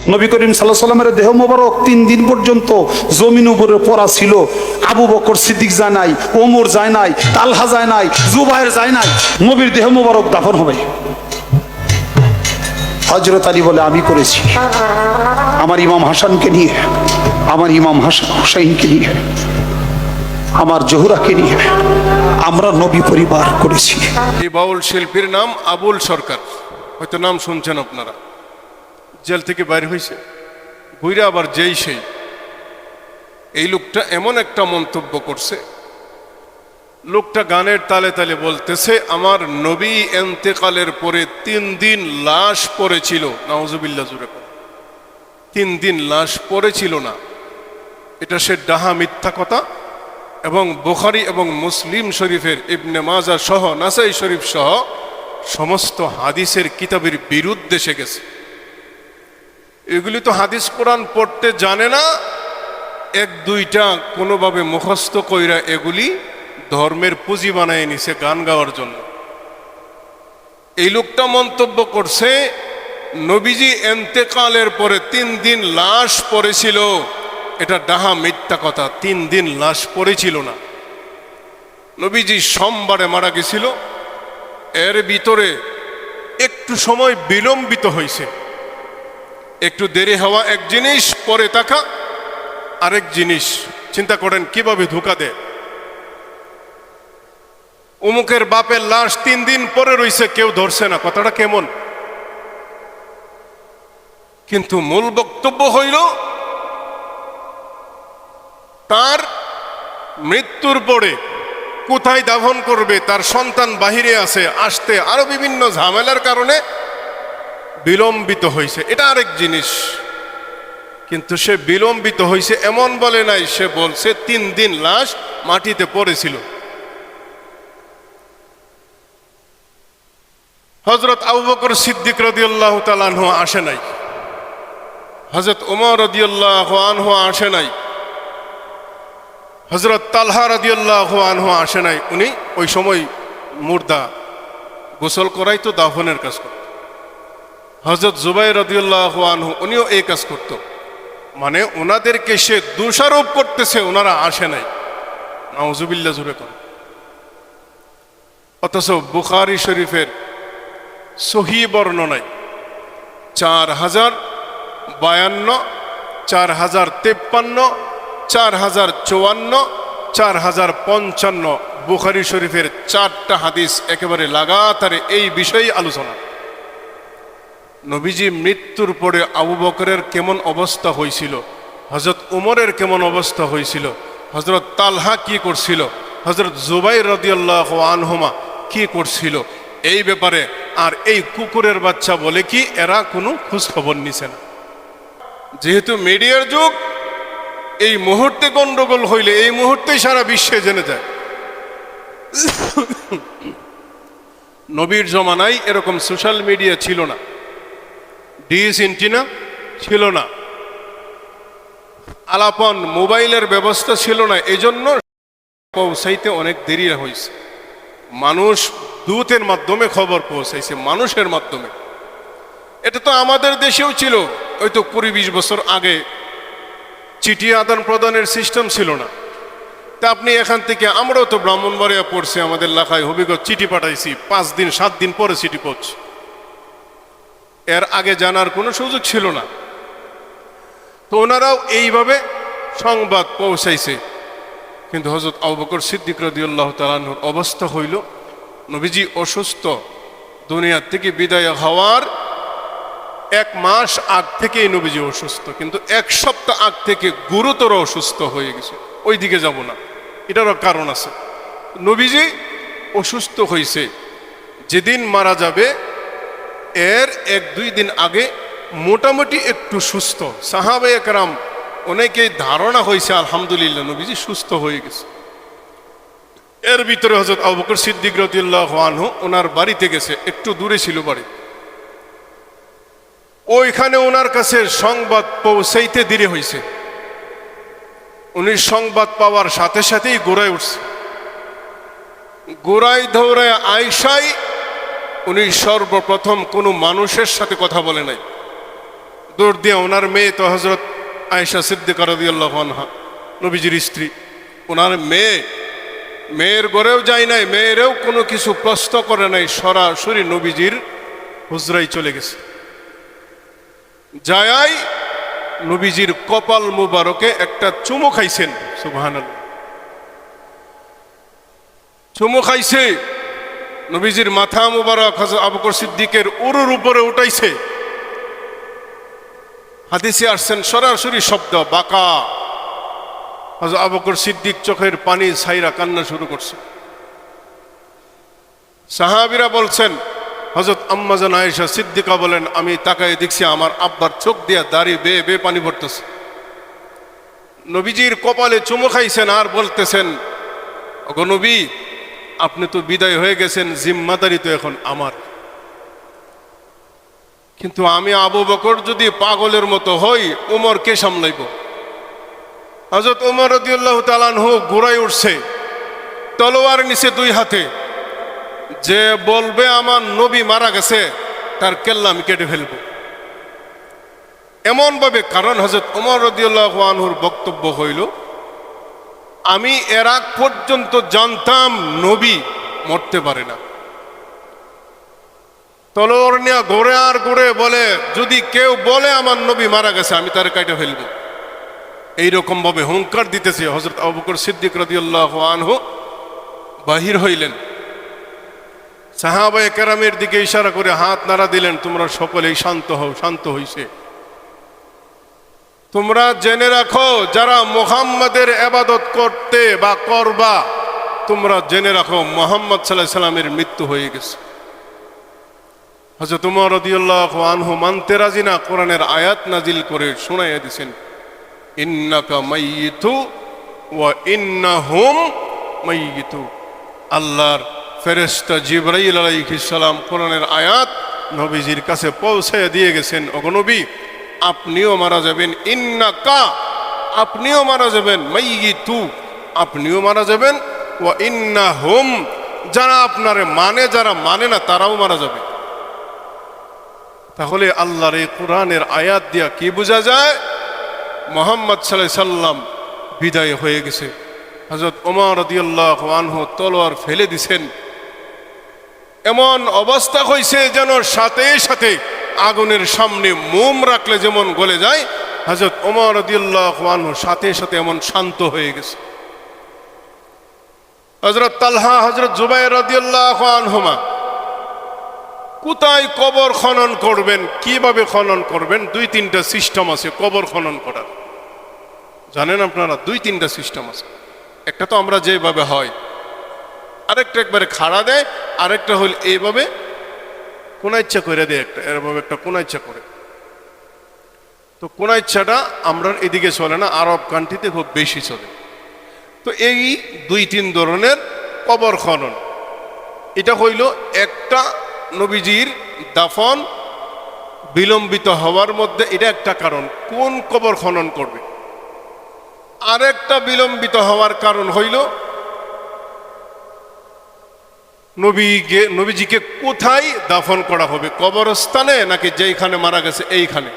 নবী করিম সাল্লাল্লাহু আলাইহি সাল্লামের দেহ মোবারক 3 দিন পর্যন্ত জমিন উপরে পড়া ছিল। আবু বকর সিদ্দিক যায় নাই, ওমর যায় নাই, তালহা যায় নাই, জুবায়ের যায় নাই। নবীর দেহ মোবারক দাফন হবে। হযরত আলী বলে আমি করেছি, আমার ইমাম হাসানকে নিয়ে, আমার ইমাম হাসান হুসাইনকে নিয়ে, আমার জোহরাকে নিয়ে আমরা নবী পরিবার করেছি। এই বাউল শিল্পীর নাম আবুল সরকার, হয়তো নাম শুনছেন আপনারা। জেল থেকে বাইরে হয়েছে, ঘুরে আবার যেই সেই। এই লোকটা এমন একটা মন্তব্য করছে, লোকটা গানের তালে তালে বলতেছে আমার নবী এন্তেকালের পরে 3 দিন লাশ পড়েছিল। নাউজুবিল্লাহ জুড়ে 3 দিন লাশ পড়েছিল না, এটা সে ডাহা মিথ্যা কথা। এবং বুখারী এবং মুসলিম শরীফের, ইবনে মাজাহ সহ, নাসাই শরীফ সহ সমস্ত হাদিসের কিতাবের বিরুদ্ধে সে গেছে। এগুলি তো হাদিস কোরআন পড়তে জানে না, 1-2টা কোনোভাবে মুখস্থ কইরা এগুলি ধর্মের পুঁজি বানায় নিছে গান গাওয়ার জন্য। এই লোকটা মন্তব্য করছে নবীজি এন্তেকালের পরে 3 দিন লাশ পড়েছিল, এটা ডাহা মিথ্যা কথা। 3 দিন লাশ পড়েছিল না। নবীজি সোমবারে মারা গেছিল, এর ভিতরে একটু সময় বিলম্বিত হয়েছে। একটু দেরি হওয়া এক জিনিস, পরে থাকা আরেক জিনিস। চিন্তা করেন কিভাবে ধোঁকা দেয়। অমুকের বাপের লাশ 3 দিন পরে রইছে, কেউ ধরছে না, কথাটা কেমন? কিন্তু মূল বক্তব্য হইল তার মৃত্যুর পরে কোথায় দাফন করবে, তার সন্তান বাহিরে আছে, আসতে আরো বিভিন্ন ঝামেলার কারণে বিলম্বিত হয়েছে, এটা আরেক জিনিস। কিন্তু সে বিলম্বিত হয়েছে এমন বলে নাই, সে বলছে 3 দিন লাশ মাটিতে পড়েছিল। হযরত আবু বকর সিদ্দিক রাদিয়াল্লাহু তাআলা আনহু আসে নাই, হযরত ওমর রাদিয়াল্লাহু আনহু আসে নাই, হযরত তালহা রাদিয়াল্লাহু আনহু আসে নাই। উনি ওই সময় মুর্দা গোসল করাইতো, দাফনের কাজ করত। হযরত জুবাইর রাদিয়াল্লাহু আনহু উনিও এই কাজ করত। মানে ওনাদেরকে সে দোষারোপ করতেছে ওনারা আসে নাই। নাউজুবিল্লাহ জুরে কোন। অথচ বুখারী শরীফের সহিহ বর্ণনায় 4052, 4053, 4054, 4055 বুখারী শরীফের 4টা হাদিস একেবারে লাগাতারে এই বিষয়ে আলোচনা। নবীজি মৃত্যুর পরে আবু বকরের কেমন অবস্থা হয়েছিল, হযরত উমরের কেমন অবস্থা হয়েছিল, হযরত তালহা কি করছিল, হযরত জুবাইর রাদিয়াল্লাহু আনহুমা কি করছিল, এই ব্যাপারে। আর এই কুকুরের বাচ্চা বলে কি এরা কোনো খোঁজ খবর নিছে না। যেহেতু মিডিয়ার যুগ, এই মুহূর্তে গন্ডগোল হইলে এই মুহূর্তেই সারা বিশ্বে জেনে যায়। নবীর জমানায় এরকম সোশ্যাল মিডিয়া ছিল না, ডিশ এন্টিনা ছিল না, আলাপন মোবাইলের ব্যবস্থা ছিল না। এজন্য পৌঁছাইতে অনেক দেরি হয়েছে। মানুষ দূতের মাধ্যমে খবর পৌঁছাইছে, মানুষের মাধ্যমে। এটা তো আমাদের দেশেও ছিল, ওই তো 20-20 বছর আগে চিঠি আদান প্রদানের সিস্টেম ছিল না। তা আপনি এখান থেকে, আমরাও তো ব্রাহ্মণবাড়িয়া পড়ছি, আমাদের এলাকায় হবিগঞ্জ চিঠি পাঠাইছি, 5 দিন 7 দিন পরে চিঠি পৌঁছে। এর আগে জানার কোনো সুযোগ ছিল না। তো ওনারাও এইভাবে সংবাদ পৌঁছাইছে। কিন্তু হযরত আবু বকর সিদ্দিক রাদিয়াল্লাহু তাআলা আনহুর অবস্থা হইল, নবীজি অসুস্থ, দুনিয়া থেকে বিদায় হওয়ার 1 মাস আগ থেকেই নবীজি অসুস্থ, কিন্তু 1 সপ্তাহ আগ থেকে গুরুতর অসুস্থ হয়ে গেছে। ওই দিকে যাব না, এটারও কারণ আছে। নবীজি অসুস্থ হয়েছে, যেদিন মারা যাবে এর 1-2 দিন আগে মোটামুটি একটু সুস্থ। সাহাবায়ে কেরাম অনেকেই ধারণা হয়েছে আলহামদুলিল্লাহ নবীজি সুস্থ হয়ে গেছে। এর ভিতরে হযরত আবু বকর সিদ্দিক রাদিয়াল্লাহু আনহু ওনার বাড়িতে গেছে, একটু দূরে ছিল বাড়ি। ওইখানে ওনার কাছে সংবাদ পৌঁছাইতে দেরি হয়েছে। উনি সংবাদ পাওয়ার সাথে সাথেই গোড়ায় উঠছে। গোড়ায় দৌড়ায় আয়েশাই উনি সর্বপ্রথম কোনো মানুষের সাথে কথা বলে নাই, দৌড় দিয়ে ওনার মেয়ে তো হজরত আয়েশা সিদ্দিকা রাদিয়াল্লাহু আনহা, নবীজির স্ত্রী, ওনার মেয়ের ঘরেও যায় নাই, মেয়েরেও কোনো কিছু প্রশ্ন করে নাই, সরাসরি নবীজির হুজরাই চলে গেছে। যায়াই নবীজির কপাল মুবারকে একটা চুমু খাইছেন। সুবহানাল্লাহ, চুমু খাইছে, নবীজির মাথা মুবারক হযরত আবু বকর সিদ্দিকের উরুর উপরে উঠাইছে। হাদিসে আসছেন সরাসরি শব্দ বাকা। হযরত আবু বকর সিদ্দিক চোখের পানি ছাইরা কান্না শুরু করছে। সাহাবীরা বলছেন, হযরত আম্মাজান আয়েশা সিদ্দিকা বলেন, আমি তাকায় দেখছি আমার আব্বার চোখ দিয়া দাড়ি বেয়ে বেয়ে পানি পড়তেছে। নবীজির কপালে চুমু খাইছেন আর বলতেছেন, ওগো নবী, আপনি তো বিদায় হয়ে গেছেন, জিম্মাদারি তো এখন আমার। কিন্তু আমি আবু বকর যদি পাগলের মতো হই, উমর কে সামলাইব? হযরত উমর রাদিয়াল্লাহু তাআলা আনহু ঘোড়ায় উঠছে, তলোয়ার নিচে দুই হাতে। যে বলবে আমার নবী মারা গেছে, তার কেল্লা আমি কেটে ফেলব, এমন ভাবে। কারণ হযরত উমর রাদিয়াল্লাহু আনহুর বক্তব্য হইল, আমি এর আগ পর্যন্ত জানতাম নবী মরতে পারে না। তলোয়ার নিয়ে ঘুরে আর ঘুরে বলে, যদি কেউ বলে আমার নবী মারা গেছে, আমি তার কাইটা ফেলব। এইরকম ভাবে হুঙ্কার দিতেছে। হযরত আবু বকর সিদ্দিক রাদিয়াল্লাহু আনহু বাহির হইলেন, সাহাবায়ে কেরামের দিকে ইশারা করে হাত নাড়া দিলেন, তোমরা সকলেই শান্ত হও। শান্ত হইছে। তোমরা জেনে রাখো, যারা মুহাম্মাদের ইবাদত করতে বা করবা, তোমরা জেনে রাখো মুহাম্মদ সাল্লাল্লাহু আলাইহি সাল্লামের মৃত্যু হয়ে গেছে। হযরত উমর রাদিয়াল্লাহু আনহু মানতে রাজি না, কোরআনের আয়াত নাজিল করে শোনাইয়া দিয়েছেন, ইন্নাকা মাইয়িতু ওয়া ইন্নাহুম মাইয়িতু। আল্লাহর ফেরেশতা জিবরাইল আলাইহিস সালাম কোরআনের আয়াত নবীজির কাছে পৌঁছায় দিয়ে গেছেন, ওগো নবী, আপনিও মারা যাবেন, ইন্নাকা, আপনিও মারা যাবেন, মাইয়িতু, আপনিও মারা যাবেন, ওয়া ইন্নাহুম, যারা আপনারে মানে, যারা মানে না তারাও মারা যাবে। তাহলে আল্লাহর এই কোরআনের আয়াত দিয়া কি বোঝা যায়? মুহাম্মদ সাল্লাল্লাহু আলাইহি সাল্লাম বিদায় হয়ে গেছে। হযরত ওমর রাদিয়াল্লাহু আনহু তলোয়ার ফেলে দিছেন। এমন অবস্থা হয়েছে যেন সাথে সাথে আগুনের সামনে মোম রাখলে যেমন গলে যায়, হযরত ওমর রাদিয়াল্লাহু আনহু সাথে সাথে এমন শান্ত হয়ে গেছে। হযরত তালহা, হযরত জুবাইর রাদিয়াল্লাহু আনহুমা কোথায় কবর খনন করবেন, কিভাবে খনন করবেন, দুই তিনটা সিস্টেম আছে কবর খনন করার। জানেন আপনারা, দুই তিনটা সিস্টেম আছে। একটা তো আমরা যেভাবে হয়, আরেকটা একবারে খাড়া দেয়, আরেকটা হল এইভাবে কোনা ইচ্ছা করে দেয়, একটা এরভাবে একটা কোনা ইচ্ছা করে। তো কোনা ইচ্ছাটা আমরা এদিকে চলে না, আরব কান্ট্রিতে খুব বেশি চলে। তো এই দুই তিন ধরনের কবর খনন। এটা হইল একটা, নবীজির দাফন বিলম্বিত হওয়ার মধ্যে এটা একটা কারণ, কোন কবর খনন করবে। আরেকটা বিলম্বিত হওয়ার কারণ হইল নবীজিকে কোথায় দাফন করা হবে, কবরস্থানে নাকি যেইখানে মারা গেছে এইখানে।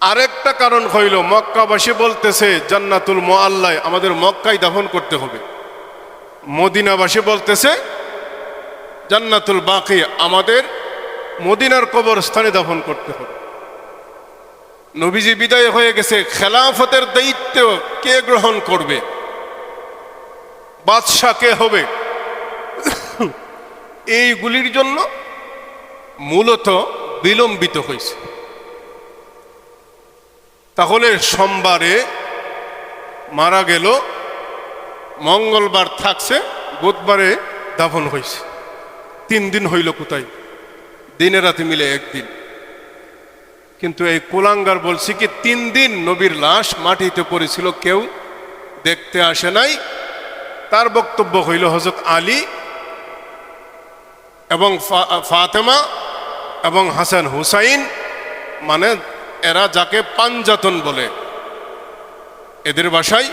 আরেকটা কারণ হইল মক্কাবাসী বলতেছে জান্নাতুল মুআল্লায়, আমাদের মক্কায় দাফন করতে হবে। মদিনাবাসী বলতেছে জান্নাতুল বাকি, আমাদের মদিনার কবরস্থানে দাফন করতে হবে। নবীজি বিদায় হয়ে গেছে, খেলাফতের দায়িত্ব কে গ্রহণ করবে, বাদশাহ কে হবে, এইগুলির জন্য মূলত বিলম্বিত হয়েছে। তাহলে সোমবারে মারা গেল, মঙ্গলবার থাকছে, বুধবারে দাফন হয়েছে, 3 দিন হইল কোথায়, দিনে রাতে মিলে 1 দিন। কিন্তু এই কুলাঙ্গার বলছি কি 3 দিন নবীর লাশ মাটিতে পড়েছিল, কেউ দেখতে আসে নাই। তার বক্তব্য হইল হযরত আলী এবং ফাতেমা এবং হাসান হুসাইন, মানে এরা যাকে পাঞ্জাতন বলে, এদের ভাষায়,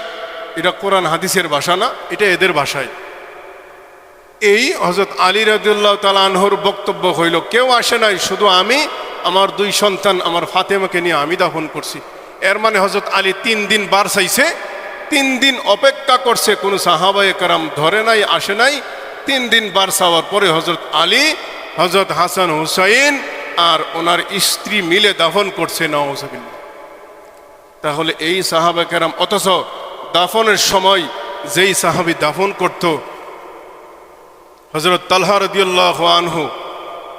এটা কোরআন হাদিসের ভাষা না, এটা এদের ভাষায়। এই হযরত আলী রাদিয়াল্লাহু তাআলা আনহুর বক্তব্য হইল কেউ আসে নাই, শুধু আমি আমার 2 সন্তান আমার ফাতেমাকে নিয়ে আমি দাফন করছি। এর মানে হযরত আলী 3 দিন বার চাইছে, 3 দিন অপেক্ষা করছে, কোনো সাহাবায়ে কেরাম ধরে নাই, আসে নাই। 3 দিন বার চাওয়ার পরে হযরত আলী, হযরত হাসান হুসাইন আর ওনার স্ত্রী মিলে দাফন করছে। নাউজুবিল্লাহ। তাহলে এই সাহাবা কেরাম, অথচ দাফনের সময় যেই সাহাবী দাফন করত, হযরত তালহা রাদিয়াল্লাহু আনহু,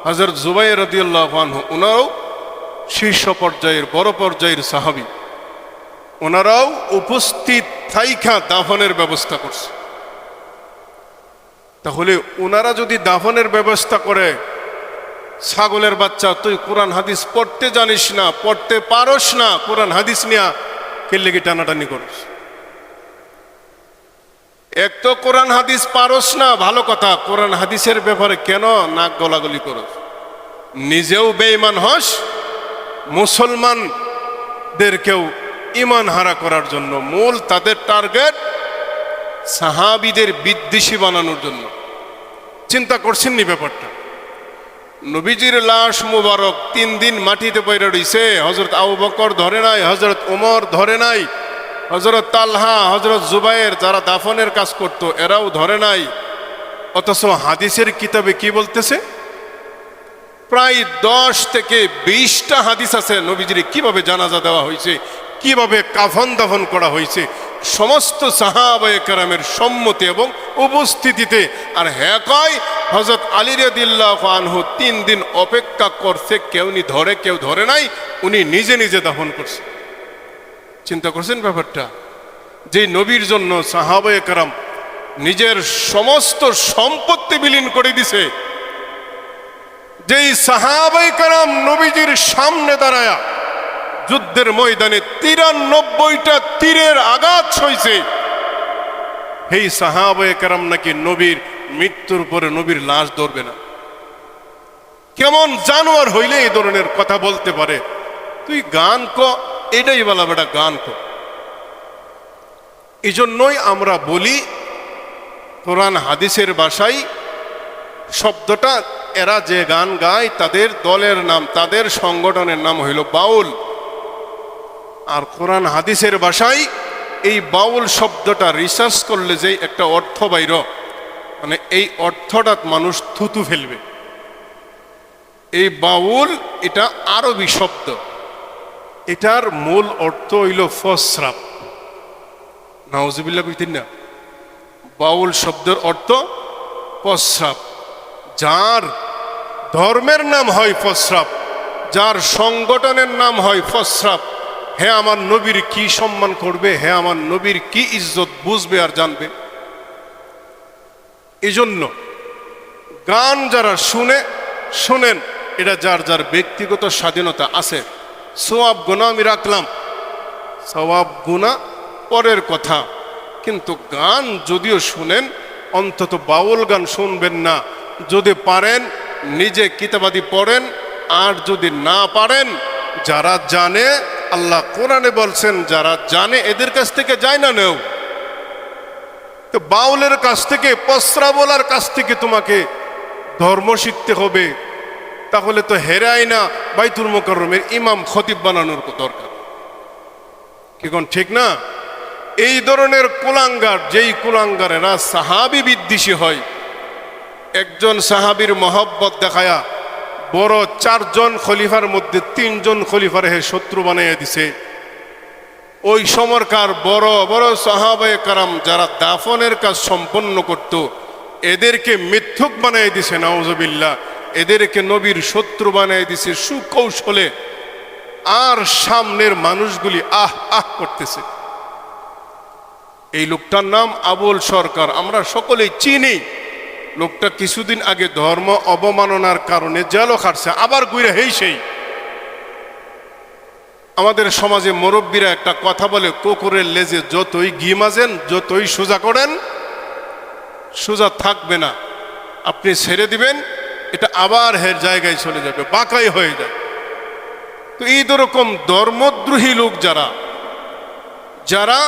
হযরত জুবাইর রাদিয়াল্লাহু আনহু, ওনারাও শীর্ষ পর্যায়ের বড় পর্যায়ের সাহাবী, ওনারাও উপস্থিত থাইকা দাফনের ব্যবস্থা করছে। তাহলে ওনারা যদি দাফনের ব্যবস্থা করে, ছাগলের বাচ্চা তুই কোরআন হাদিস পড়তে জানিস না, পড়তে পারস না, কোরআন হাদিস নিয়ে কেল্লেগি টানাটানি করিস। এক তো কোরআন হাদিস পারস না, ভালো কথা, কোরআন হাদিসের ব্যাপারে কেন নাক গলাগলি করস? নিজেও বেঈমান হস, মুসলমানদেরকেও ঈমান হারা করার জন্য। মূল তাদের টার্গেট সাহাবীদের বিদ্বেষী বানানোর জন্য। চিন্তা করছেননি ব্যাপারটা? নবীজির লাশ মুবারক 3 দিন মাটিতে পড়ে রইছে, হযরত আবু বকর ধরে নাই, হযরত ওমর ধরে নাই, হযরত তালহা, হযরত জুবাইর যারা দাফনের কাজ করত এরাও ধরে নাই। অথচ হাদিসের কিতাবে কি বলতেছে? প্রায় 10 থেকে 20টা হাদিস আছে নবীজির কিভাবে জানাজা দেওয়া হয়েছে, কিভাবে কাফন দাফন করা হয়েছে, সমস্ত সাহাবায়ে কেরামের সম্মতি এবং উপস্থিতিতে। আর হ্যাঁ কয় হযরত আলী রাদিয়াল্লাহু আনহু 3 দিন অপেক্ষা করছে, কেউ নি ধরে, কেউ ধরে নাই, উনি নিজে নিজে দাফন করছে। চিন্তা করছেন ব্যাপারটা? যে নবীর জন্য সাহাবায়ে কেরাম নিজের সমস্ত সম্পত্তি বিলীন করে দিছে, যেই সাহাবায়ে কেরাম নবীজির সামনে দাঁড়ায়া যুদ্ধের ময়দানে 93টা তীরের আঘাত সইছে, এই সাহাবায়ে কেরাম নাকি নবীর মৃত্যুর পরে নবীর লাশ ধরবে না। কেমন জানোয়ার হইলে এই ধরনের কথা বলতে পারে? তুই গান ক, এটাই বলা বেটা গান ক। এই জন্যই আমরা বলি কোরআন হাদিসের ভাষায় শব্দটা, এরা যে গান গায় তাদের দলের নাম, তাদের সংগঠনের নাম হইল বাউল। আর কোরআন হাদিসের ভাষায় এই বাউল শব্দটা রিসার্চ করলে যে একটা অর্থ বাইর, মানে এই অর্থটা মানুষ থুতু ফেলবে। এই বাউল এটা আরবি শব্দ, এটার মূল অর্থ হইল প্রস্রাব। নাউজুবিল্লাহ কইতেন না? বাউল শব্দের অর্থ প্রস্রাব। যার ধর্মের নাম হয় প্রস্রাব, যার সংগঠনের নাম হয় প্রস্রাব, হে আমার নবীর কি সম্মান করবে, হে আমার নবীর কি ইজ্জত বুঝবে আর জানবে। এজন্য গান যারা শুনেন, এটা যার যার ব্যক্তিগত স্বাধীনতা আছে। সওয়াব গুনাহ আমি রাখলাম, সওয়াব গুনাহ পরের কথা, কিন্তু গান যদিও শুনেন অন্তত বাউল গান শুনবেন না। যদি পারেন নিজে কিতাবাদি পড়েন, আর যদি না পারেন, যারা জানে, আল্লাহ কোরআনে বলছেন যারা জানে এদের কাছ থেকে যায় না নেও। তো বাউলের কাছ থেকে, প্রস্রাবলার কাছ থেকে তোমাকে ধর্ম শিখতে হবে, তাহলে তো হেরাই না বাইতুল মুকাররমের ইমাম খতিব বানানোর দরকার। কি কোন ঠিক না? এই ধরনের কুলাঙ্গার, যেই কুলাঙ্গারেরা সাহাবী বিদ্বেষী হয়, একজন সাহাবীর মহব্বত দেখায়া বড় 4 জন খলিফার মধ্যে 3 জন খলিফার হে শত্রু বানাইয়া দিছে। ওই সময়কার বড় বড় সাহাবায়ে কেরাম যারা দাফনের কাজ সম্পন্ন করত, এদেরকে মিথ্যুক বানাই দিছে। নাউজুবিল্লাহ। এদেরকে নবীর শত্রু বানাই দিছে সুকৌশলে। আর সামনের মানুষগুলি আহ আহ করতেছে। এই লোকটার নাম আবুল সরকার, আমরা সকলেই চিনি। লোকটা কিছুদিন আগে ধর্ম অবমাননার কারণে জেলও খাটছে, আবার ঘুরে সেই। আমাদের সমাজে মুরব্বীরা একটা কথা বলে, কুকুরের লেজে যতই ঘি মাজেন, যতই সোজা করেন, সোজা থাকবে না। আপনি ছেড়ে দিবেন, এটা আবার হের জায়গায় চলে যাবে, বাঁকাই হয়ে যায়। তো এই রকম ধর্মদ্রোহী লোক যারা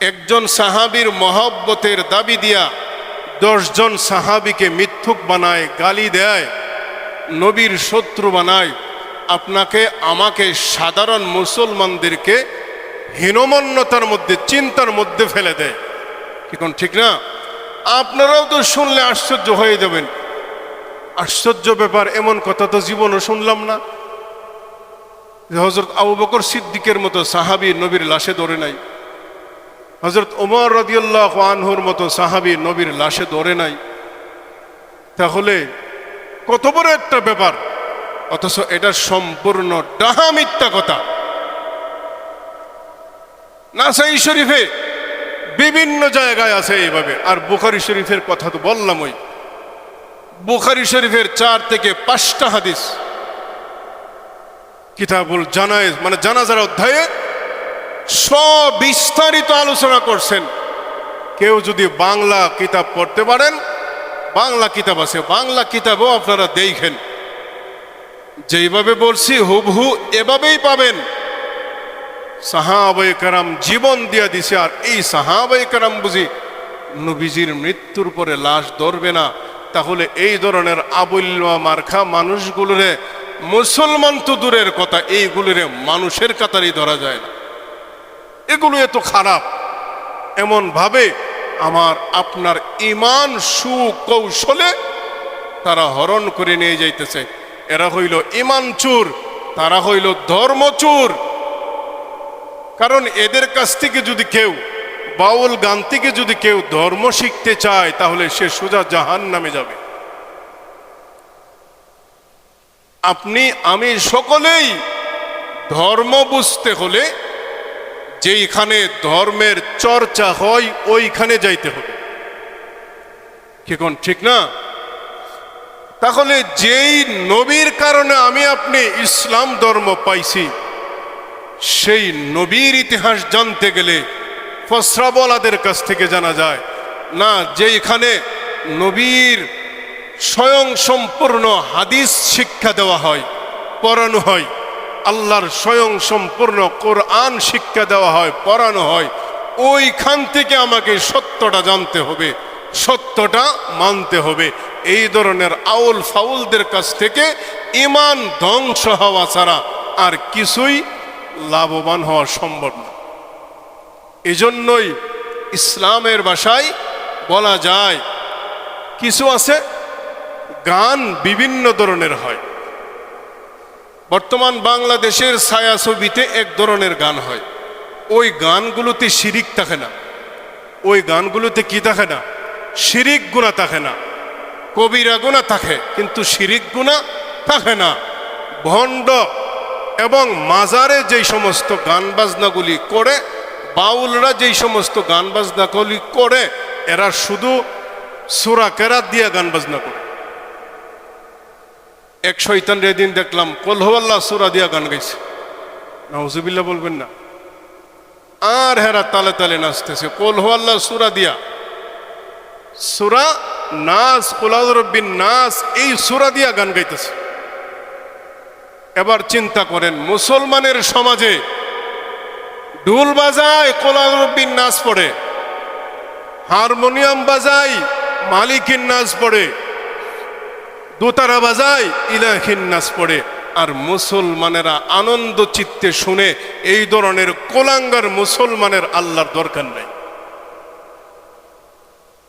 একজন সাহাবীর মহব্বতের দাবি দিয়া 10 জন সাহাবীকে মিথ্যুক বানায়, গালি দেয়, নবীর শত্রু বানায়, আপনাকে আমাকে সাধারণ মুসলমানদেরকে হীনমন্যতার মধ্যে, চিন্তার মধ্যে ফেলে দেয়। এখন ঠিক না? আপনারাও তো শুনলে আশ্চর্য হয়ে যাবেন। আশ্চর্য ব্যাপার, এমন কথা তো জীবনও শুনলাম না যে হযরত আবু বকর সিদ্দিকের মতো সাহাবী নবীর লাশে ধরে নাই, হযরত ওমর রাদিয়াল্লাহু আনহুর মতো সাহাবী নবীর লাশে ধরে নাই। তাহলে কত বড় একটা ব্যাপার, অথচ এটা সম্পূর্ণ ডাহা মিথ্যা কথা। নাসাই শরীফে বিভিন্ন জায়গায় আছে এইভাবে। আর বুখারী শরীফের কথা তো বললামই, বুখারী শরীফের 4 থেকে 5টা হাদিস কিতাবুল জানায়েজ মানে জানাজার অধ্যায়ে সবিস্তারিত আলোচনা করছেন। কেউ যদি বাংলা কিতাব পড়তে পারেন, বাংলা কিতাব আছে, বাংলা কিতাবও আপনারা দেখেন, যেইভাবে বলছি হুবহু এভাবেই পাবেন। সাহাবায়ে কেরাম জীবন দিয়া দিছে, আর এই সাহাবায়ে কেরাম বুঝি নবীজির মৃত্যুর পরে লাশ ধরবে না? তাহলে এই ধরনের আবুল্লা মার্খা মানুষগুলোরে, মুসলমান তো দূরের কথা, এইগুলোরে মানুষের কাতারই ধরা যায় না। এগুলো এত খারাপ, এমন ভাবে আমার আপনার ঈমান সুকৌশলে তারা হরণ করে নিয়ে যাইতেছে। এরা হইল ঈমান চোর, তারা হইল ধর্মচোর। কারণ এদের কাছ থেকে যদি কেউ, বাউল গান থেকে যদি কেউ ধর্ম শিখতে চায়, তাহলে সে সোজা জাহান্নামে যাবে। আপনি আমি সকলেই ধর্ম বুঝতে হলে যেইখানে ধর্মের চর্চা হয় ওইখানে যাইতে হবে। কি কোন ঠিক না? তাহলে যেই নবীর কারণে আমি আপনি ইসলাম ধর্ম পাইছি, সেই নবীর ইতিহাস জানতে গেলে ফসরাবলাদের কাছ থেকে জানা যায় না। যেইখানে নবীর স্বয়ং সম্পূর্ণ হাদিস শিক্ষা দেওয়া হয়, পড়ানো হয়, আল্লাহর স্বয়ং সম্পূর্ণ কোরআন শিক্ষা দেওয়া হয়, পড়ানো হয়, ওইখান থেকে আমাকে সত্যটা জানতে হবে, সত্যটা মানতে হবে। এই ধরনের আউল ফাউলদের কাছ থেকে ঈমান ধ্বংস হওয়া ছাড়া আর কিছুই লাভবান হওয়া সম্ভব না। এজন্যই ইসলামের ভাষায় বলা যায়, কিছু আছে গান বিভিন্ন ধরনের হয়। বর্তমান বাংলাদেশের ছায়াছবিতে এক ধরনের গান হয়, ওই গানগুলোতে শিরিক থাকে না, ওই গানগুলোতে কি থাকে না? শিরিক গুনাহ থাকে না। কবিরা গুনাহ থাকে, কিন্তু শিরিক গুনাহ থাকে না। ভণ্ড এবং মাজারে যেই সমস্ত গান বাজনাগুলি করে, বাউলরা যেই সমস্ত গান বাজনাগুলি করে, এরা শুধু সূরা কেরাত দিয়ে গান বাজনা করে। এক শয়তান এদিন দেখলাম কুল হুয়াল্লাহ সূরা দিয়া গান গাইছে, নাউজুবিল্লাহ বলবেন না। আর হেরা তালে তালে নাচতেছে কুল হুয়াল্লাহ সূরা দিয়া। সূরা নাস, কুল আউযু বিরাব্বিন নাস, এই সূরা দিয়া গান গাইতেছে। এবার চিন্তা করেন, মুসলমানের সমাজে ঢোল বাজায় কুল আউযু বিরাব্বিন নাস পড়ে, হারমোনিয়াম বাজায় মালিকিন নাস পড়ে, দোতারা বাজায় ইলাহিন নাস পড়ে, আর মুসলমানেরা আনন্দ চিত্তে শুনে। এই ধরনের কোলাঙ্গার মুসলমানের আল্লাহর দরকার নাই।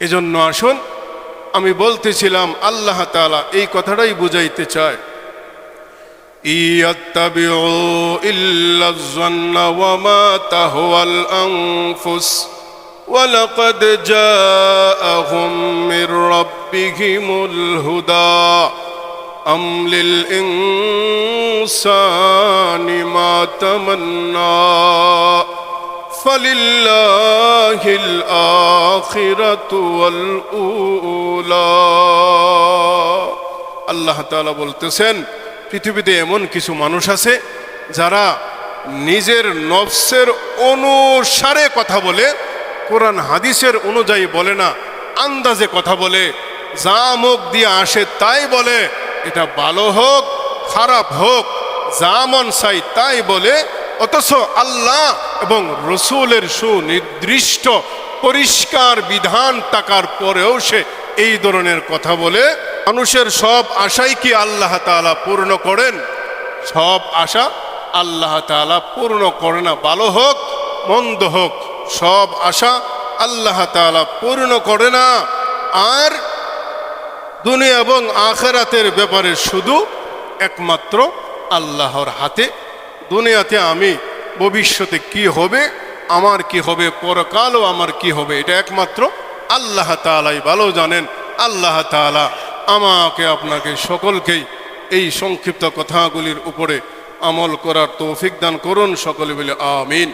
এজন্য আসুন, আমি বলতেছিলাম আল্লাহ তাআলা এই কথাটাই বুঝাইতে চায়, ইয়াত্তাবিউ ইল্লায-যন্না ওয়া মা তাহওয়াল আনফুস ওয়ালাকাদ জাআহুম মির রাব্বিহিমুল হুদা আম লিল ইনসানি মা তামান্না ফালিল্লাহিল আখিরাতু ওয়াল উলা। আল্লাহ তাআলা বলতেছেন, পৃথিবীতে এমন কিছু মানুষ আছে যারা নিজের নফসের অনুসারে কথা বলে, কোরআন হাদিসের অনুযায়ী বলে না, আন্দাজে কথা বলে, যা মুখ দিয়ে আসে তাই বলে। এটা ভালো হোক খারাপ হোক, যা মন চাই তাই বলে। অথচ আল্লাহ এবং রসুলের সুনির্দিষ্ট পরিষ্কার বিধান থাকার পরেও সে এই ধরনের কথা বলে মানুষের সব আশাই কি আল্লাহ তাআলা পূর্ণ করেন? সব আশা আল্লাহ তাআলা পূর্ণ করে না। ভালো হোক মন্দ হোক, সব আশা আল্লাহ তাআলা পূর্ণ করে না। আর দুনিয়া এবং আখিরাতের ব্যাপারে শুধু একমাত্র আল্লাহর হাতে। দুনিয়াতে আমি ভবিষ্যতে কি হবে, আমার কি হবে, পরকালও আমার কি হবে, এটা একমাত্র আল্লাহ তাআলাই ভালো জানেন। আল্লাহ তাআলা আমাকে আপনাকে সকলকেই এই সংক্ষিপ্ত কথাগুলির উপরে আমল করার তৌফিক দান করুন। সকলে বলে আমিন।